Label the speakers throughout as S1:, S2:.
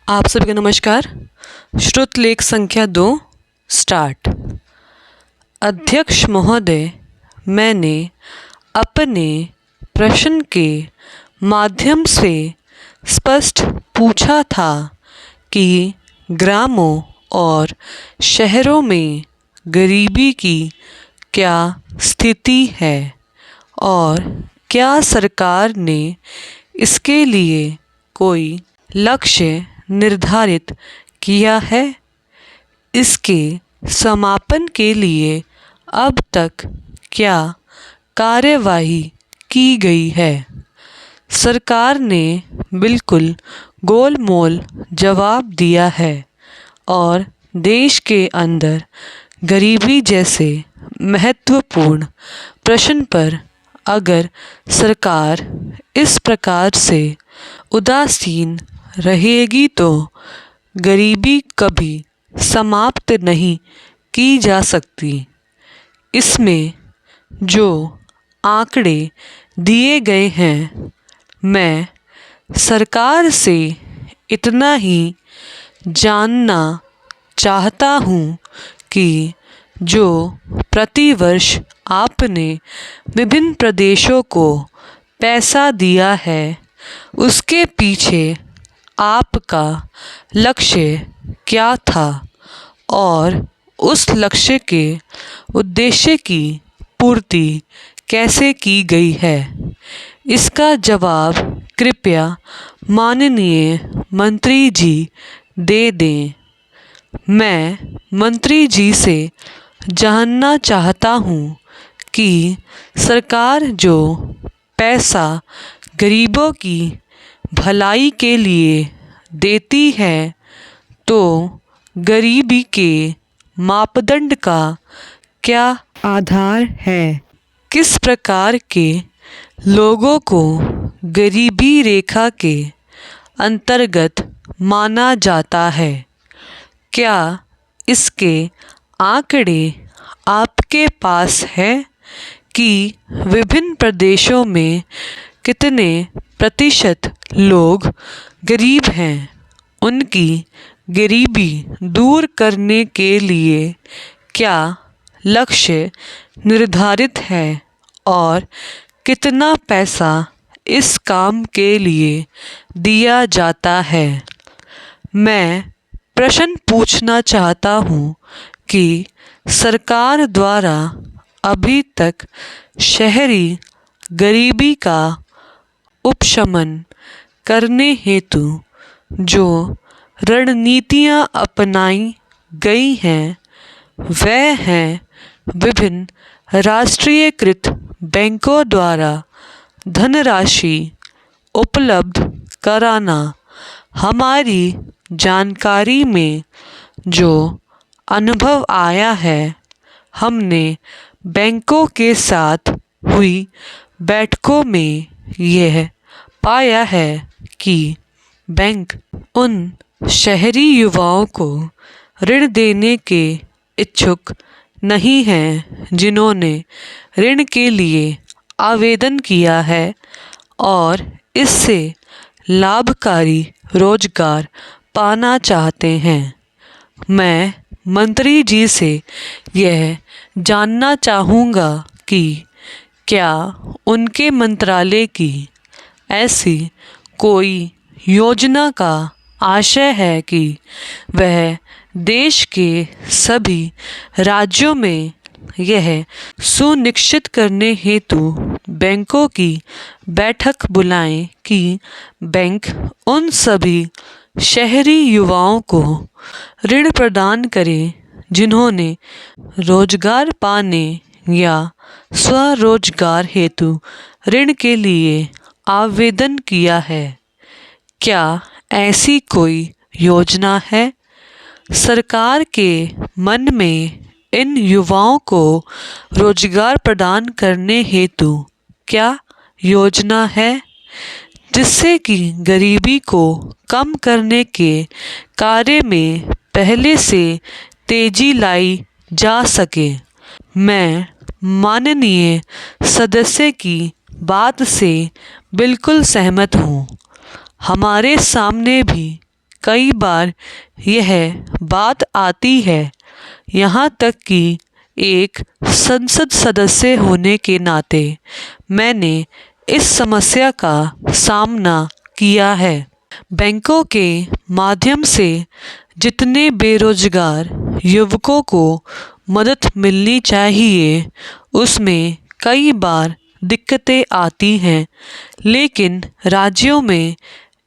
S1: आप सभी को नमस्कार। श्रुत लेख संख्या 2 स्टार्ट। अध्यक्ष महोदय, मैंने अपने प्रश्न के माध्यम से स्पष्ट पूछा था कि ग्रामों और शहरों में गरीबी की क्या स्थिति है और क्या सरकार ने इसके लिए कोई लक्ष्य निर्धारित किया है। इसके समापन के लिए अब तक क्या कार्यवाही की गई है। सरकार ने बिल्कुल गोलमोल जवाब दिया है और देश के अंदर गरीबी जैसे महत्वपूर्ण प्रश्न पर अगर सरकार इस प्रकार से उदासीन रहेगी तो गरीबी कभी समाप्त नहीं की जा सकती। इसमें जो आंकड़े दिए गए हैं, मैं सरकार से इतना ही जानना चाहता हूँ कि जो प्रतिवर्ष आपने विभिन्न प्रदेशों को पैसा दिया है, उसके पीछे आपका लक्ष्य क्या था और उस लक्ष्य के उद्देश्य की पूर्ति कैसे की गई है। इसका जवाब कृपया माननीय मंत्री जी दे दें। मैं मंत्री जी से जानना चाहता हूँ कि सरकार जो पैसा गरीबों की भलाई के लिए देती है, तो गरीबी के मापदंड का क्या आधार है। किस प्रकार के लोगों को गरीबी रेखा के अंतर्गत माना जाता है। क्या इसके आंकड़े आपके पास है कि विभिन्न प्रदेशों में कितने प्रतिशत लोग गरीब हैं। उनकी गरीबी दूर करने के लिए क्या लक्ष्य निर्धारित है और कितना पैसा इस काम के लिए दिया जाता है। मैं प्रश्न पूछना चाहता हूँ कि सरकार द्वारा अभी तक शहरी गरीबी का उपशमन करने हेतु जो रणनीतियाँ अपनाई गई हैं, वह हैं विभिन्न राष्ट्रीयकृत बैंकों द्वारा धनराशि उपलब्ध कराना। हमारी जानकारी में जो अनुभव आया है, हमने बैंकों के साथ हुई बैठकों में यह पाया है कि बैंक उन शहरी युवाओं को ऋण देने के इच्छुक नहीं हैं जिन्होंने ऋण के लिए आवेदन किया है और इससे लाभकारी रोजगार पाना चाहते हैं। मैं मंत्री जी से यह जानना चाहूँगा कि क्या उनके मंत्रालय की ऐसी कोई योजना का आशय है कि वह देश के सभी राज्यों में यह सुनिश्चित करने हेतु बैंकों की बैठक बुलाएं कि बैंक उन सभी शहरी युवाओं को ऋण प्रदान करें जिन्होंने रोजगार पाने या स्वरोजगार हेतु ऋण के लिए आवेदन किया है। क्या ऐसी कोई योजना है। सरकार के मन में इन युवाओं को रोजगार प्रदान करने हेतु क्या योजना है, जिससे कि गरीबी को कम करने के कार्य में पहले से तेजी लाई जा सके। मैं माननीय सदस्य की बात से बिल्कुल सहमत हूँ। हमारे सामने भी कई बार यह बात आती है, यहाँ तक कि एक संसद सदस्य होने के नाते मैंने इस समस्या का सामना किया है। बैंकों के माध्यम से जितने बेरोजगार युवकों को मदद मिलनी चाहिए, उसमें कई बार दिक्कतें आती हैं, लेकिन राज्यों में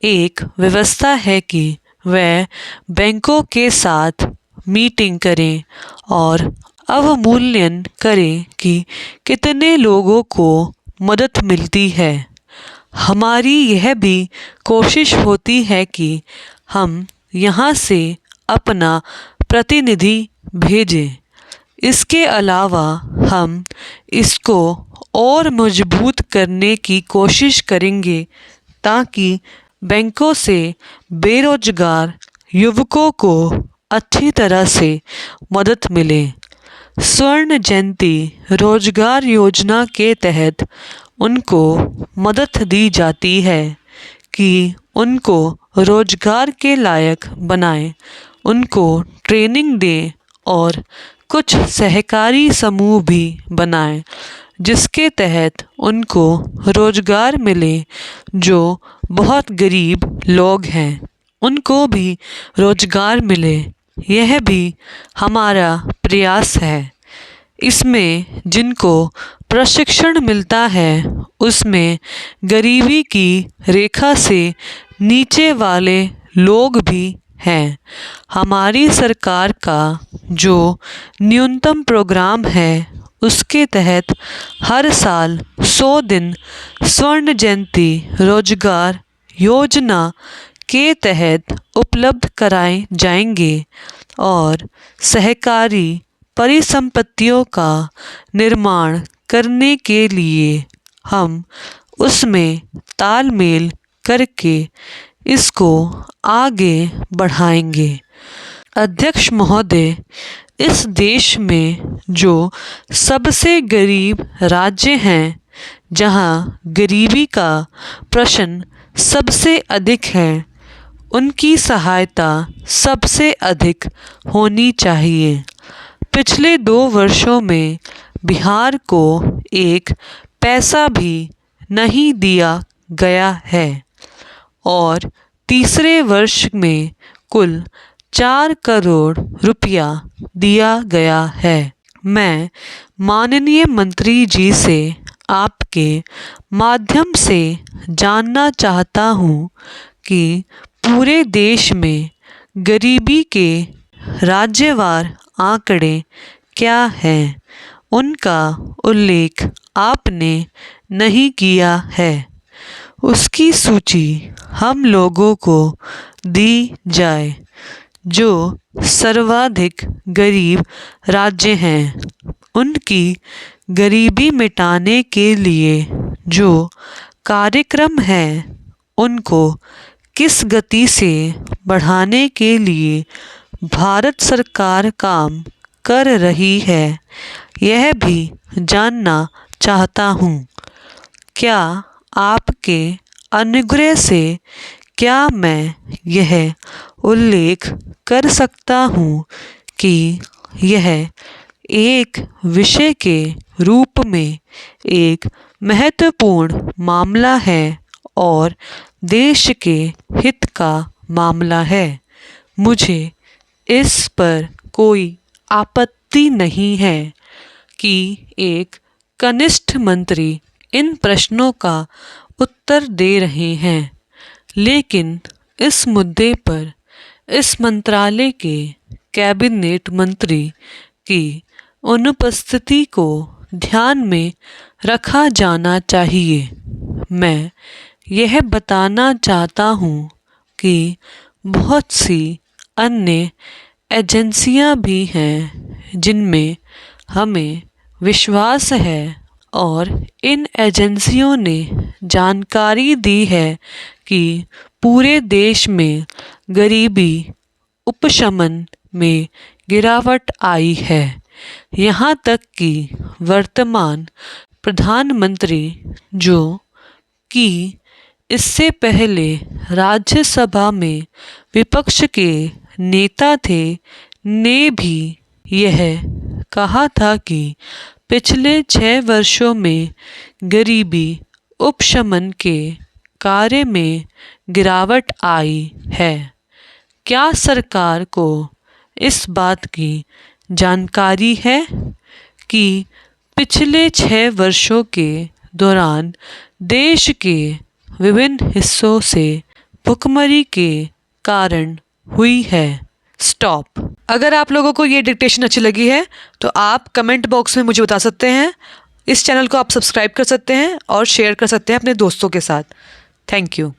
S1: एक व्यवस्था है कि वह बैंकों के साथ मीटिंग करें और अवमूल्यन करें कि कितने लोगों को मदद मिलती है। हमारी यह भी कोशिश होती है कि हम यहाँ से अपना प्रतिनिधि भेजें। इसके अलावा हम इसको और मजबूत करने की कोशिश करेंगे ताकि बैंकों से बेरोजगार युवकों को अच्छी तरह से मदद मिले। स्वर्ण जयंती रोजगार योजना के तहत उनको मदद दी जाती है कि उनको रोजगार के लायक बनाएं, उनको ट्रेनिंग दें और कुछ सहकारी समूह भी बनाएं जिसके तहत उनको रोजगार मिले। जो बहुत गरीब लोग हैं उनको भी रोजगार मिले, यह भी हमारा प्रयास है। इसमें जिनको प्रशिक्षण मिलता है उसमें गरीबी की रेखा से नीचे वाले लोग भी हैं। हमारी सरकार का जो न्यूनतम प्रोग्राम है उसके तहत हर साल 100 दिन स्वर्ण जयंती रोजगार योजना के तहत उपलब्ध कराए जाएंगे और सहकारी परिसंपत्तियों का निर्माण करने के लिए हम उसमें तालमेल करके इसको आगे बढ़ाएंगे। अध्यक्ष महोदय, इस देश में जो सबसे गरीब राज्य हैं, जहां गरीबी का प्रश्न सबसे अधिक है, उनकी सहायता सबसे अधिक होनी चाहिए। पिछले 2 वर्षों में बिहार को एक पैसा भी नहीं दिया गया है और तीसरे वर्ष में कुल 4 करोड़ रुपया दिया गया है। मैं माननीय मंत्री जी से आपके माध्यम से जानना चाहता हूँ कि पूरे देश में गरीबी के राज्यवार आंकड़े क्या हैं, उनका उल्लेख आपने नहीं किया है। उसकी सूची हम लोगों को दी जाए। जो सर्वाधिक गरीब राज्य हैं, उनकी गरीबी मिटाने के लिए जो कार्यक्रम हैं, उनको किस गति से बढ़ाने के लिए भारत सरकार काम कर रही है, यह भी जानना चाहता हूँ। क्या आपके अनुग्रह से क्या मैं यह उल्लेख कर सकता हूँ कि यह एक विषय के रूप में एक महत्वपूर्ण मामला है और देश के हित का मामला है। मुझे इस पर कोई आपत्ति नहीं है कि एक कनिष्ठ मंत्री इन प्रश्नों का उत्तर दे रहे हैं, लेकिन इस मुद्दे पर इस मंत्रालय के कैबिनेट मंत्री की अनुपस्थिति को ध्यान में रखा जाना चाहिए। मैं यह बताना चाहता हूँ कि बहुत सी अन्य एजेंसियां भी हैं जिनमें हमें विश्वास है और इन एजेंसियों ने जानकारी दी है कि पूरे देश में गरीबी उपशमन में गिरावट आई है। यहाँ तक कि वर्तमान प्रधानमंत्री जो कि इससे पहले राज्यसभा में विपक्ष के नेता थे ने भी यह कहा था कि पिछले 6 वर्षों में गरीबी उपशमन के कार्य में गिरावट आई है। क्या सरकार को इस बात की जानकारी है कि पिछले 6 वर्षों के दौरान देश के विभिन्न हिस्सों से भुखमरी के कारण हुई है? स्टॉप। अगर आप लोगों को ये डिक्टेशन अच्छी लगी है तो आप कमेंट बॉक्स में मुझे बता सकते हैं। इस चैनल को आप सब्सक्राइब कर सकते हैं और शेयर कर सकते हैं अपने दोस्तों के साथ। Thank you.